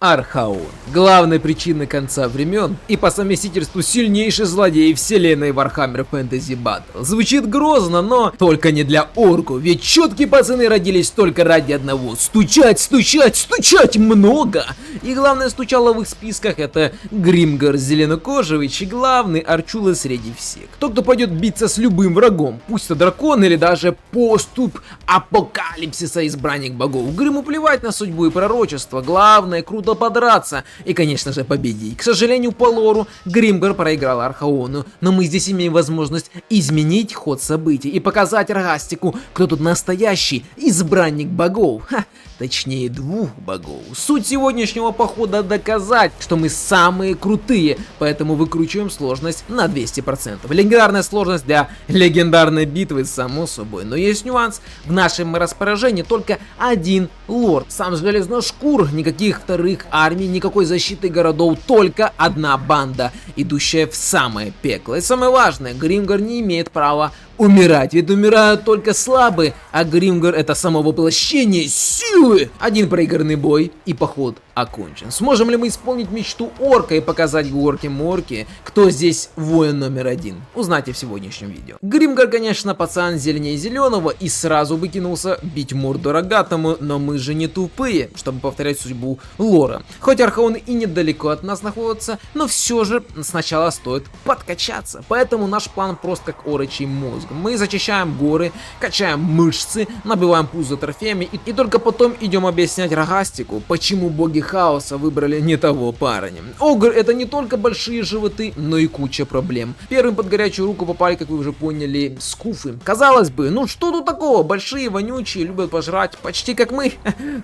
Архаон. Главной причиной конца времен и по совместительству сильнейший злодей вселенной Warhammer Fantasy Battle. Звучит грозно, но только не для орков, ведь четкие пацаны родились только ради одного: стучать, стучать, стучать много! И главное стучало в их списках это Гримгар Зеленокожевич, главный арчула среди всех. Тот, кто пойдет биться с любым врагом, пусть то дракон или даже поступ апокалипсиса, избранник богов. Гриму плевать на судьбу и пророчество, главное круто подраться и, конечно же, победить. К сожалению, по лору Гримгар проиграл Архаону, но мы здесь имеем возможность изменить ход событий и показать Рагастику, кто тут настоящий избранник богов. Точнее, двух богов. Суть сегодняшнего похода доказать, что мы самые крутые, поэтому выкручиваем сложность на 200%. Легендарная сложность для легендарной битвы, само собой, но есть нюанс. В нашем распоряжении только один лорд, сам Железношкур, никаких вторых армий, никакой защиты городов, только одна банда, идущая в самое пекло. И самое важное, Гримгар не имеет права умирать, ведь умирают только слабые, а Гримгар — это само воплощение силы. Один проигранный бой и поход окончен. Сможем ли мы исполнить мечту орка и показать горке-морке, кто здесь воин номер один? Узнайте в сегодняшнем видео. Гримгар, конечно, пацан зеленее зеленого и сразу выкинулся бить морду рогатому, но мы же не тупые, чтобы повторять судьбу лора. Хоть Архаон и недалеко от нас находится, но все же сначала стоит подкачаться. Поэтому наш план прост как орочий мозг. Мы зачищаем горы, качаем мышцы, набиваем пузо трофеями и только потом идем объяснять Рагастику, почему боги хаоса выбрали не того парня. Огр — это не только большие животы, но и куча проблем. Первым под горячую руку попали, как вы уже поняли, скуфы. Казалось бы, ну что тут такого? Большие, вонючие, любят пожрать, почти как мы,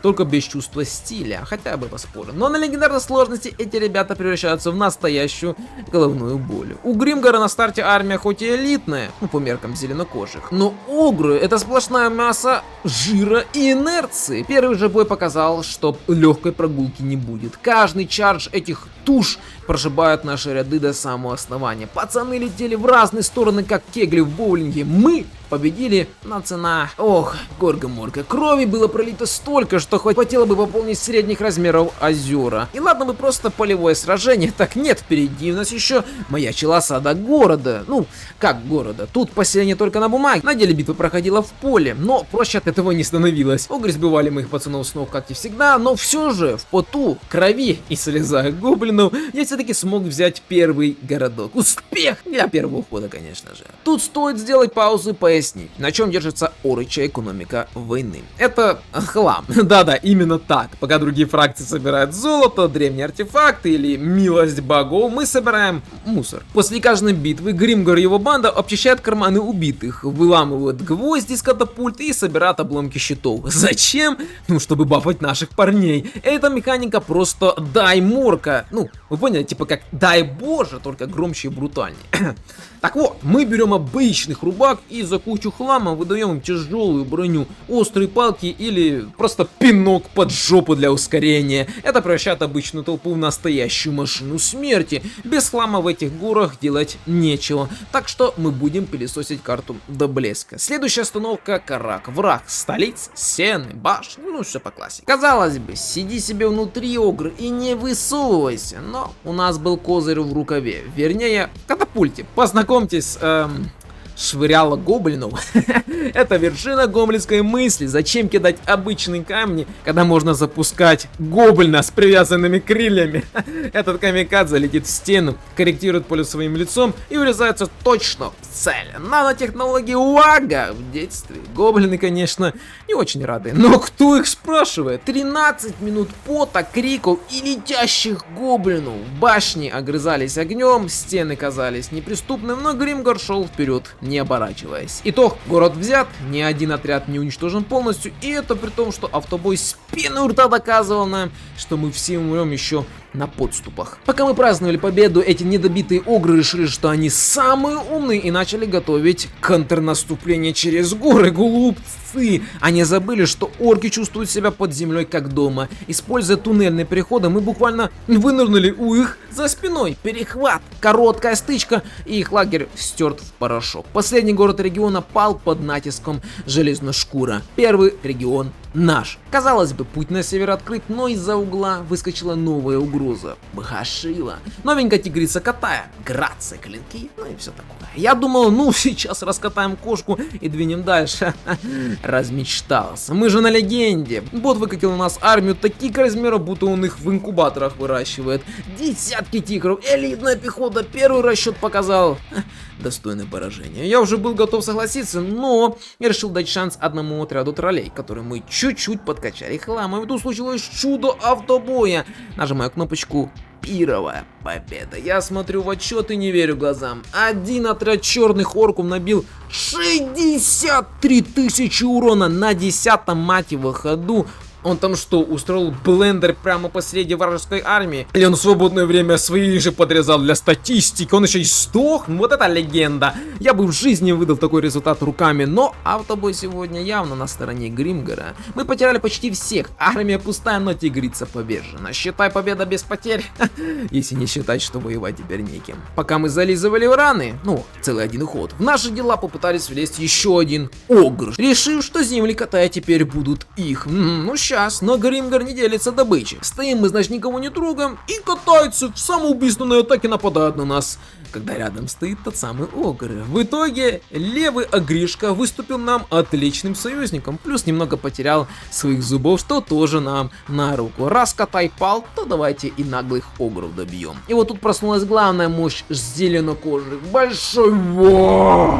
только без чувства стиля, хотя бы поспорим. Но на легендарной сложности эти ребята превращаются в настоящую головную боль. У Гримгара на старте армия хоть и элитная, ну по меркам зеленокожих, но огры — это сплошная масса жира и инерции. Первый же бой показал, что легкой прогулки не будет. Каждый чардж этих туш прошибает наши ряды до самого основания. Пацаны летели в разные стороны, как кегли в боулинге. Мы победили, но цена... Ох, горго-морго. Крови было пролито столько, что хоть хватило бы пополнить средних размеров озера. И ладно бы просто полевое сражение, так нет, впереди у нас еще маячила осада города. Ну, как города? Тут поселение только на бумаге. На деле битва проходила в поле, но проще от этого не становилось. Огры сбивали моих пацанов с ног, как и всегда, но все же в поту, крови и слезах гоблинов я все-таки смог взять первый городок. Успех для первого хода, конечно же. Тут стоит сделать паузу и пояснить, на чем держится орычья экономика войны. Это хлам. Да-да, именно так. Пока другие фракции собирают золото, древние артефакты или милость богов, мы собираем мусор. После каждой битвы Гримгар и его банда обчищают карманы убитых, выламывают гвозди из катапульт и собирают обломки щитов. Зачем? Ну, чтобы бафать наших парней. Эта механика просто дай морка. Ну, вы поняли, типа как дай боже, только громче и брутальнее. Так вот, мы берем обычных рубак и за кучу хлама выдаем им тяжелую броню, острые палки или просто пинок под жопу для ускорения. Это превращает обычную толпу в настоящую машину смерти. Без хлама в этих горах делать нечего, так что мы будем пылесосить карту до блеска. Следующая остановка — Карак, враг, столица, стены, башни, ну все по классике. Казалось бы, сиди себе внутри, огр, и не высовывайся, но у нас был козырь в рукаве, вернее в катапульте. Познакомьтесь, швыряла гоблинов. Это вершина гоблинской мысли. Зачем кидать обычные камни, когда можно запускать гоблина с привязанными крыльями? Этот камикадзе летит в стену, корректирует поле своим лицом и врезается точно в цель. Нанотехнологии Уага в детстве. Гоблины, конечно, не очень рады. Но кто их спрашивает? 13 минут пота, криков и летящих гоблинов. Башни огрызались огнем, стены казались неприступными, но Гримгар шел вперед, не оборачиваясь. Итог: город взят, ни один отряд не уничтожен полностью, и это при том, что автобой с пеной у рта доказывал нам, что мы все умрем еще на подступах. Пока мы праздновали победу, эти недобитые огры решили, что они самые умные и начали готовить контрнаступление через горы. Глупцы! Они забыли, что орки чувствуют себя под землей как дома. Используя туннельные переходы, мы буквально вынырнули у их за спиной. Перехват, короткая стычка, и их лагерь стерт в порошок. Последний город региона пал под натиском Железношкура. Первый регион наш. Казалось бы, путь на север открыт, но из-за угла выскочила новая угроза. Бхашила. Новенькая тигрица Катая. Грация, клинки, ну и все такое. Я думал, ну сейчас раскатаем кошку и двинем дальше. Размечтался. Мы же на легенде. Бот выкатил у нас армию таких размеров, будто он их в инкубаторах выращивает. Десятки тигров, элитная пехота, первый расчет показал. Достойное поражение. Я уже был готов согласиться, но я решил дать шанс одному отряду троллей, который мы чуть-чуть подкачали хламом. И тут случилось чудо автобоя. Нажимаю кнопочку «Пировая победа». Я смотрю в отчет и не верю глазам. Один отряд черных орков набил 63 тысячи урона на 10-м, мать его, ходу. Он там что, устроил блендер прямо посреди вражеской армии? Или он в свободное время свои же подрезал для статистики? Он еще и сдох? Вот это легенда! Я бы в жизни выдал такой результат руками, но автобой сегодня явно на стороне Гримгора. Мы потеряли почти всех. Армия пустая, но тигрица повержена. Считай, победа без потерь. Если не считать, что воевать теперь неким. Пока мы зализывали раны, ну, целый один ход, в наши дела попытались влезть еще один огр, решив, что земли Катая теперь будут их. Ну, но Гримгор не делится добычей. Стоим мы, значит, никого не трогаем, и катаются в самоубийственной атаке, нападают на нас, когда рядом стоит тот самый огр. В итоге левый огришка выступил нам отличным союзником, плюс немного потерял своих зубов, что тоже нам на руку. Раз Катай пал, то давайте и наглых огров добьем. И вот тут проснулась главная мощь зеленокожих. Большой вок!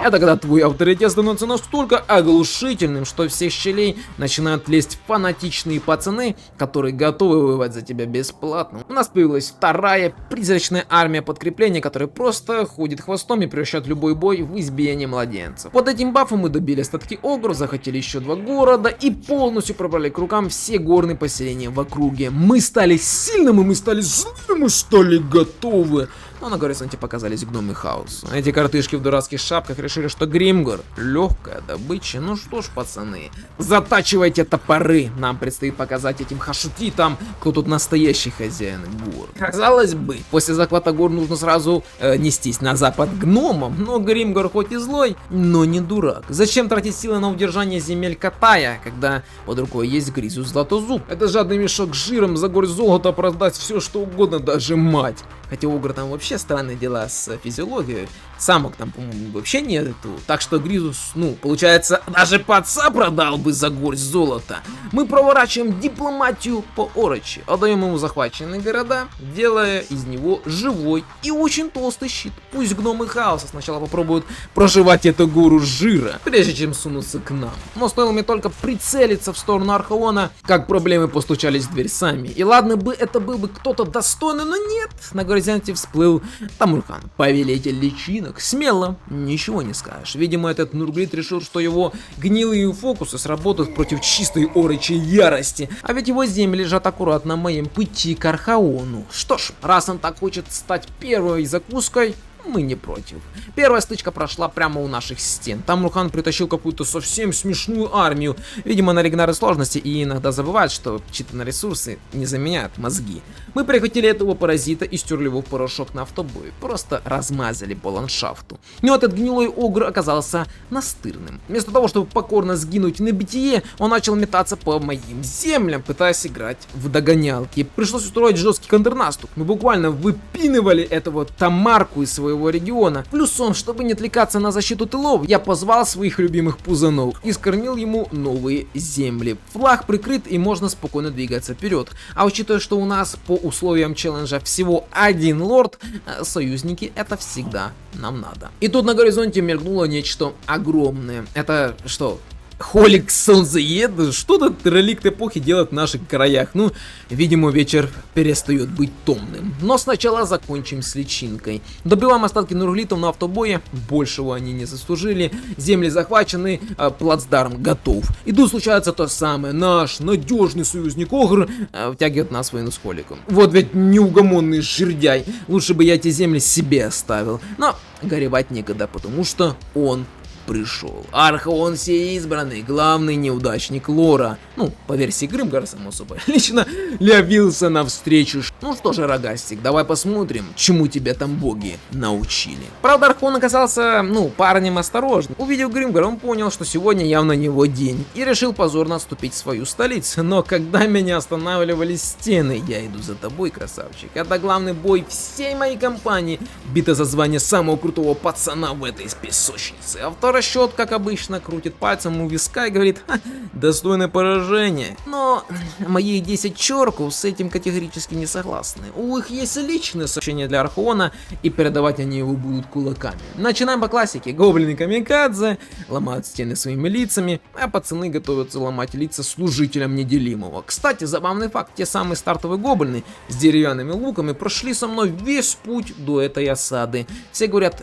Это когда твой авторитет становится настолько оглушительным, что из всех щелей начинают лезть фанатичные пацаны, которые готовы воевать за тебя бесплатно. У нас появилась вторая призрачная армия подкрепления, которая просто ходит хвостом и превращает любой бой в избиение младенцев. Под этим бафом мы добили остатки огров, захватили еще 2 города и полностью пробрали к рукам все горные поселения в округе. Мы стали сильными, мы стали злыми, мы стали готовы. Но на горизонте показались гномы хаоса. Эти картышки в дурацких шапках решили, что Гримгор легкая добыча. Ну что ж, пацаны, затачивайте топоры. Нам предстоит показать этим хашутитам, кто тут настоящий хозяин гор. Казалось бы, после захвата гор нужно сразу нестись на запад гномам. Но Гримгор хоть и злой, но не дурак. Зачем тратить силы на удержание земель Катая, когда под рукой есть Гризу Златозуб? Это жадный мешок с жиром за горсть золота продаст все что угодно, даже мать. Хотя у Огра там вообще странные дела с физиологией. Самок там, по-моему, вообще нету. Так что Гризус, ну, получается, даже паца продал бы за горсть золота. Мы проворачиваем дипломатию по Орочи. Отдаем ему захваченные города, делая из него живой и очень толстый щит. Пусть гномы хаоса сначала попробуют проживать эту гору жира, прежде чем сунуться к нам. Но стоило мне только прицелиться в сторону Архаона, как проблемы постучались в дверь сами. И ладно бы это был бы кто-то достойный, но нет. На горизонте всплыл Тамурхан, повелитель личинок. Смело, ничего не скажешь. Видимо, этот Нурглит решил, что его гнилые фокусы сработают против чистой орочей ярости. А ведь его земли лежат аккуратно на моем пути к Архаону. Что ж, раз он так хочет стать первой закуской, мы не против. Первая стычка прошла прямо у наших стен. Тамурхан притащил какую-то совсем смешную армию. Видимо, на регнары сложности и иногда забывает, что читанные ресурсы не заменяют мозги. Мы прихватили этого паразита и стерли его в порошок на автобое. Просто размазали по ландшафту. Но этот гнилой огр оказался настырным. Вместо того, чтобы покорно сгинуть на битие, он начал метаться по моим землям, пытаясь играть в догонялки. Пришлось устроить жесткий контрнаступ. Мы буквально выпинывали этого Тамарку из своего региона. Плюсом, чтобы не отвлекаться на защиту тылов, я позвал своих любимых пузанов и скормил ему новые земли. Флаг прикрыт и можно спокойно двигаться вперед. А учитывая, что у нас по условиям челленджа всего один лорд, союзники это всегда нам надо. И тут на горизонте мелькнуло нечто огромное. Это что? Холик Солнцеед? Что-то реликт эпохи делает в наших краях. Ну, видимо, вечер перестает быть томным. Но сначала закончим с личинкой. Добиваем остатки нурглитов на автобое. Большего они не заслужили. Земли захвачены, плацдарм готов. И тут случается то самое. Наш надежный союзник Огр втягивает нас в войну с Холиком. Вот ведь неугомонный жердяй. Лучше бы я эти земли себе оставил. Но горевать некогда, потому что он пришел. Архаон Всеизбранный, главный неудачник лора, ну, по версии Гримгара, само собой, лично явился навстречу. Ну что же, Рогастик, давай посмотрим, чему тебя там боги научили. Правда, Архаон оказался, ну, парнем осторожным. Увидев Гримгара, он понял, что сегодня явно не его день, и решил позорно отступить в свою столицу. Но когда меня останавливали стены, я иду за тобой, красавчик. Это главный бой всей моей компании. Бита за звание самого крутого пацана в этой песочнице. Авторасчет, как обычно, крутит пальцем у виска и говорит: ха, достойное поражение. Но мои 10 чёрков с этим категорически не согласны. У них есть личное сообщение для Архаона, и передавать они его будут кулаками. Начинаем по классике. Гоблины камикадзе ломают стены своими лицами, а пацаны готовятся ломать лица служителям неделимого. Кстати, забавный факт, те самые стартовые гоблины с деревянными луками прошли со мной весь путь до этой осады. Все говорят: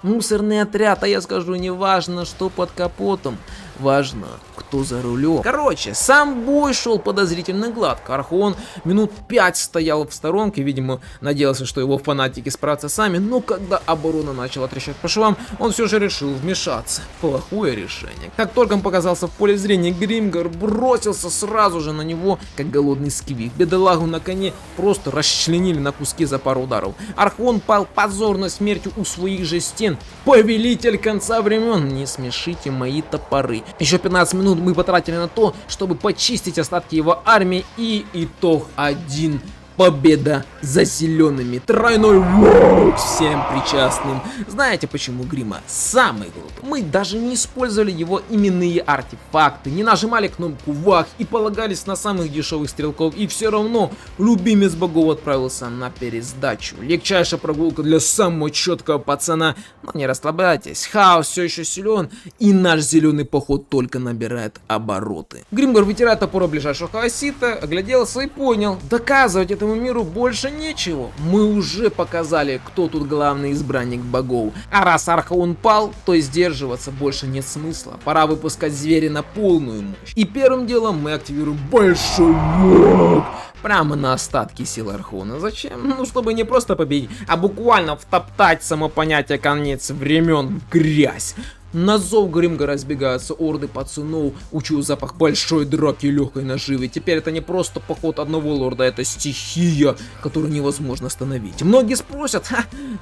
мусорный отряд, а я скажу, не важно, что под капотом, важно, кто за рулем. Короче, сам бой шел подозрительно гладко. Архаон минут 5 стоял в сторонке, видимо, надеялся, что его фанатики справятся сами, но когда оборона начала трещать по швам, он все же решил вмешаться. Плохое решение. Как только он показался в поле зрения, Гримгар бросился сразу же на него, как голодный сквик. Бедолагу на коне просто расчленили на куски за пару ударов. Архаон пал позорной смертью у своих же стен. Повелитель конца времен, не смешите мои топоры. Еще 15 минут мы потратили на то, чтобы почистить остатки его армии, и итог 1. Победа за зелеными. Тройной вок всем причастным. Знаете, почему Грима самый крутой? Мы даже не использовали его именные артефакты, не нажимали кнопку вах и полагались на самых дешевых стрелков, и все равно любимец богов отправился на пересдачу. Легчайшая прогулка для самого четкого пацана. Но не расслабляйтесь, хаос все еще силен, и наш зеленый поход только набирает обороты. Гримгар вытирает топор ближайшего хаосита, огляделся и понял: доказывать этому миру больше нечего. Мы уже показали, кто тут главный избранник богов. А раз Архаон пал, то сдерживаться больше нет смысла. Пора выпускать зверя на полную мощь. И первым делом мы активируем большой вок прямо на остатки сил Архаона. Зачем? Ну, чтобы не просто победить, а буквально втоптать само понятие конец времен в грязь. На зов Гримгара разбегаются орды пацанов, учую запах большой драки и легкой наживы. Теперь это не просто поход одного лорда, это стихия, которую невозможно остановить. Многие спросят: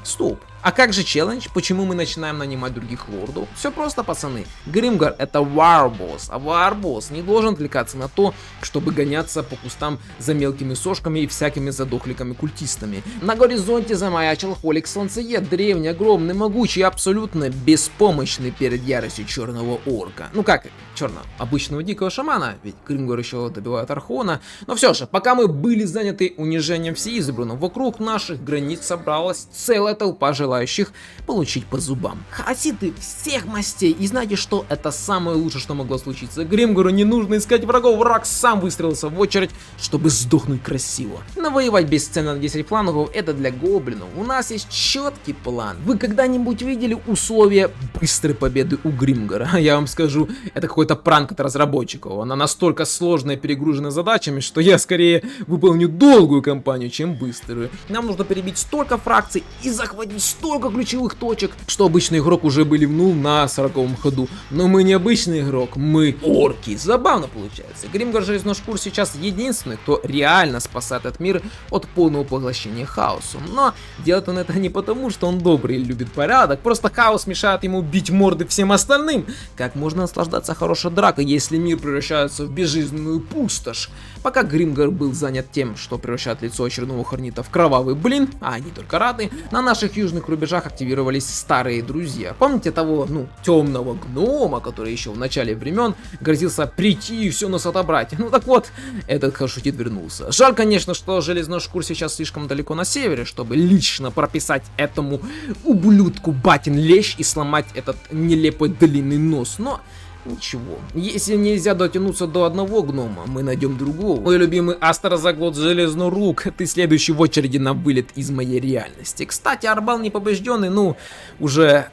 стоп, а как же челлендж? Почему мы начинаем нанимать других лордов? Все просто, пацаны. Гримгар — это варбосс, а варбосс не должен отвлекаться на то, чтобы гоняться по кустам за мелкими сошками и всякими задохликами-культистами. На горизонте замаячил Холик Солнцеед, древний, огромный, могучий, абсолютно беспомощный перед яростью черного орка. Ну как черного? Обычного дикого шамана, ведь Гримгар еще добивает Архаона. Но все же, пока мы были заняты унижением всеизбранного, вокруг наших границ собралась целая толпа желающих получить по зубам. Хаоситы всех мастей, и знаете что? Это самое лучшее, что могло случиться. Гримгару не нужно искать врагов, враг сам выстроился в очередь, чтобы сдохнуть красиво. Но воевать без сцены на 10 флангов — это для гоблинов. У нас есть четкий план. Вы когда-нибудь видели условия быстрой победы у Гримгара? Я вам скажу, это какой-то пранк от разработчиков. Она настолько сложная и перегружена задачами, что я скорее выполню долгую кампанию, чем быструю. Нам нужно перебить столько фракций и захватить столько ключевых точек, что обычный игрок уже бы ливнул на 40-м ходу. Но мы не обычный игрок, мы орки. Забавно получается. Гримгар Железношкур сейчас единственный, кто реально спасает этот мир от полного поглощения хаосом. Но делает он это не потому, что он добрый и любит порядок, просто хаос мешает ему бить морды всем остальным. Как можно наслаждаться хорошей дракой, если мир превращается в безжизненную пустошь? Пока Гримгар был занят тем, что превращает лицо очередного хорнита в кровавый блин, а они только рады, на наших южных рубежах активировались старые друзья. Помните того, темного гнома, который еще в начале времен грозился прийти и все нас отобрать? Ну так вот, этот хашутит вернулся. Жаль, конечно, что Железношкур сейчас слишком далеко на севере, чтобы лично прописать этому ублюдку батин лещ и сломать этот нелепый длинный нос, но ничего. Если нельзя дотянуться до одного гнома, мы найдем другого. Мой любимый Астрозаглот Железнорук, ты следующий в очереди на вылет из моей реальности. Кстати, Арбал непобежденный, уже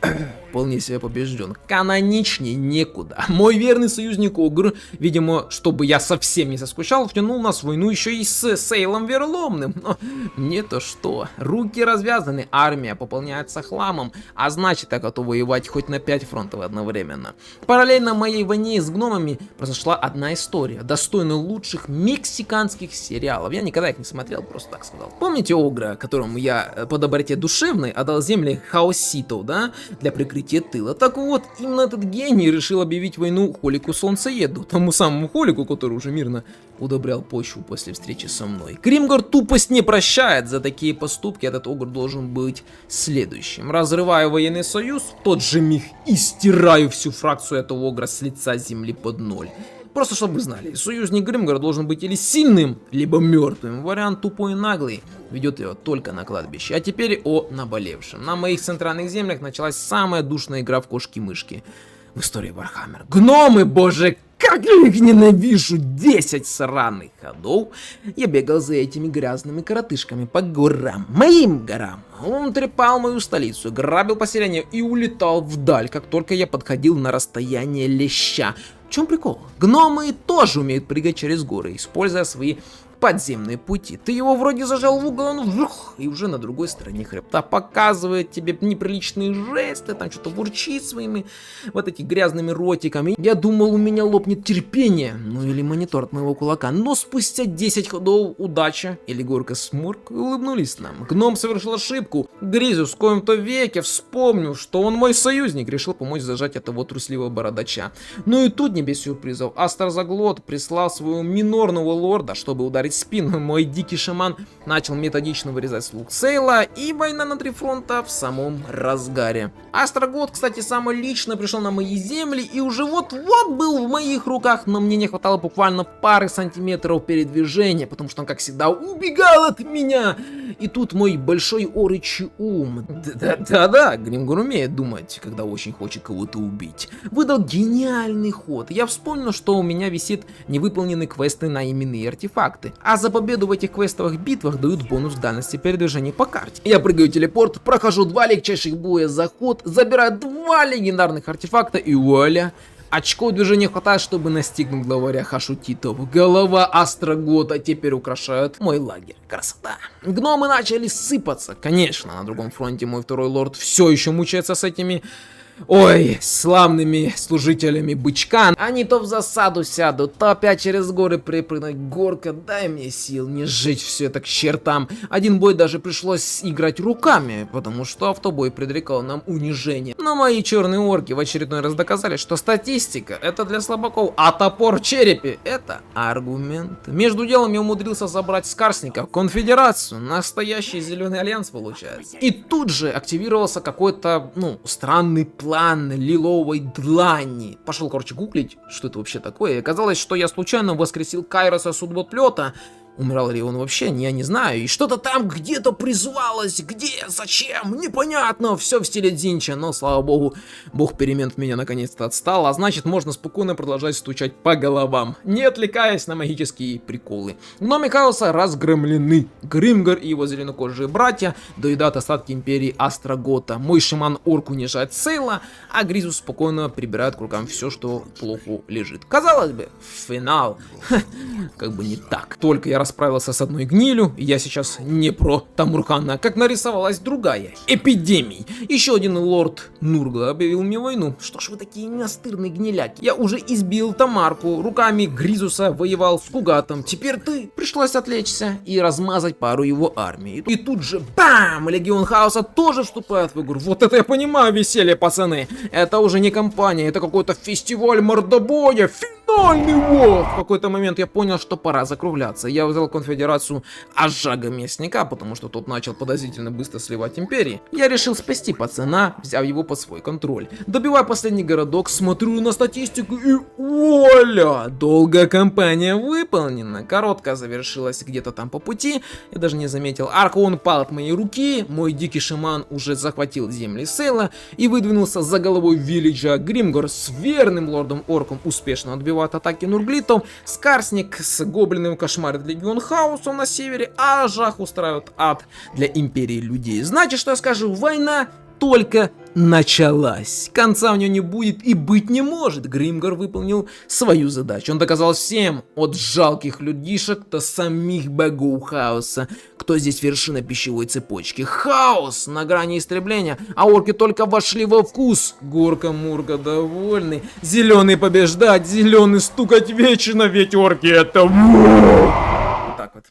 вполне себе побежден. Каноничнее некуда. Мой верный союзник Огр, видимо, чтобы я совсем не заскучал, втянул нас в войну еще и с Сейлом Верломным. Но мне-то что? Руки развязаны, армия пополняется хламом, а значит я готов воевать хоть на 5 фронтов одновременно. Параллельно моей войне с гномами произошла одна история, достойная лучших мексиканских сериалов. Я никогда их не смотрел, просто так сказал. Помните Огра, которому я по доброте душевной отдал земли Хаоситов, да, для прикрытия тыла? Так вот, именно этот гений решил объявить войну Холику Солнцееду, тому самому Холику, который уже мирно удобрял почву после встречи со мной. Гримгор тупость не прощает, за такие поступки этот Огр должен быть следующим. Разрываю военный союз, в тот же миг и стираю всю фракцию этого Огра с лица земли под ноль. Просто чтобы вы знали, союзник Гримгора должен быть или сильным, либо мертвым. Вариант тупой и наглый ведет его только на кладбище. А теперь о наболевшем. На моих центральных землях началась самая душная игра в кошки-мышки в истории Вархаммера. Гномы, боже, как я их ненавижу! 10 сраных ходов я бегал за этими грязными коротышками по горам, моим горам. Он трепал мою столицу, грабил поселение и улетал вдаль, как только я подходил на расстояние леща. В чем прикол? Гномы тоже умеют прыгать через горы, используя свои подземные пути. Ты его вроде зажал в угол, он вжух, и уже на другой стороне хребта показывает тебе неприличные жесты, там что-то бурчит своими вот этими грязными ротиками. Я думал, у меня лопнет терпение, ну или монитор от моего кулака, но спустя 10 ходов удача или горка Сморк улыбнулись нам. Гном совершил ошибку. Гризус в коем-то веке вспомнил, что он мой союзник, решил помочь зажать этого трусливого бородача. Ну и тут не без сюрпризов. Астарзаглот прислал своего минорного лорда, чтобы ударить спину. Мой дикий шаман начал методично вырезать слуг Сейла, и война на 3 фронта в самом разгаре. Астрагот, кстати, сам лично пришел на мои земли и уже вот-вот был в моих руках, но мне не хватало буквально пары сантиметров передвижения, потому что он, как всегда, убегал от меня. И тут мой большой орычий ум, да-да, Гримгор умеет думать, когда очень хочет кого-то убить, выдал гениальный ход. Я вспомнил, что у меня висит невыполненные квесты на именные артефакты. А за победу в этих квестовых битвах дают бонус дальности передвижения по карте. Я прыгаю в телепорт, прохожу 2 легчайших боя за ход, забираю 2 легендарных артефакта и вуаля. Очков движения хватает, чтобы настигнуть главаря Хашутитов. Голова Астрагота теперь украшает мой лагерь. Красота. Гномы начали сыпаться. Конечно, на другом фронте мой второй лорд все еще мучается с этими... Ой, славными служителями бычка. Они то в засаду сядут, то опять через горы припрыгнуть. Горка, дай мне сил не сжечь все это к чертам. Один бой даже пришлось играть руками, потому что автобой предрекал нам унижение. Но мои черные орки в очередной раз доказали, что статистика это для слабаков, а топор в черепе это аргумент. Между делом я умудрился забрать Скарсников, конфедерацию, настоящий зеленый альянс получается. И тут же активировался какой-то, странный план лиловой длани. Пошел, короче, гуглить, что это вообще такое. И оказалось, что я случайно воскресил Кайроса Судьботплета. Умирал ли он вообще, я не знаю. И что-то там где-то призвалось. Где? Зачем? Непонятно. Все в стиле Дзинча. Но, слава богу, бог перемен от меня наконец-то отстал. А значит, можно спокойно продолжать стучать по головам, не отвлекаясь на магические приколы. Гномы хаоса разгромлены. Гримгор и его зеленокожие братья доедают остатки империи Астрагота. Мой шаман орк унижает Сейла, а Гризус спокойно прибирает к рукам все, что плохо лежит. Казалось бы, финал. Как бы не так. Только я расправился с одной гнилью, и я сейчас не про Тамурхана, как нарисовалась другая. Эпидемия. Еще один лорд Нургла объявил мне войну. Что ж вы такие настырные гниляки? Я уже избил Тамарку, руками Гризуса воевал с Кугатом. Теперь ты. Пришлось отвлечься и размазать пару его армий. И тут же бам! Легион Хаоса тоже вступает в игру. Вот это я понимаю веселье, пацаны. Это уже не компания, это какой-то фестиваль мордобоя. Финальный вот! В какой-то момент я понял, что пора закругляться. Я взял конфедерацию Ажага Местника, потому что тот начал подозрительно быстро сливать империи. Я решил спасти пацана, взяв его под свой контроль. Добиваю последний городок, смотрю на статистику и вуаля! Долгая кампания выполнена. Короткая завершилась где-то там по пути. Я даже не заметил. Архаон пал от моей руки. Мой дикий шаман уже захватил земли Сейла и выдвинулся за головой Виллиджа. Гримгор с верным лордом Орком успешно отбивает атаки Нурглитов. Скарсник с гоблином кошмарит легион Хаоса на севере, а Ажах устраивает ад для империи людей. Значит, что я скажу? Война только началась. Конца у нее не будет и быть не может. Гримгор выполнил свою задачу. Он доказал всем, от жалких людишек до самих богов хаоса, кто здесь вершина пищевой цепочки. Хаос на грани истребления, а орки только вошли во вкус. Горка-мурка довольный. Зеленый побеждать, зеленый стукать вечно, ведь орки это... Вот так вот.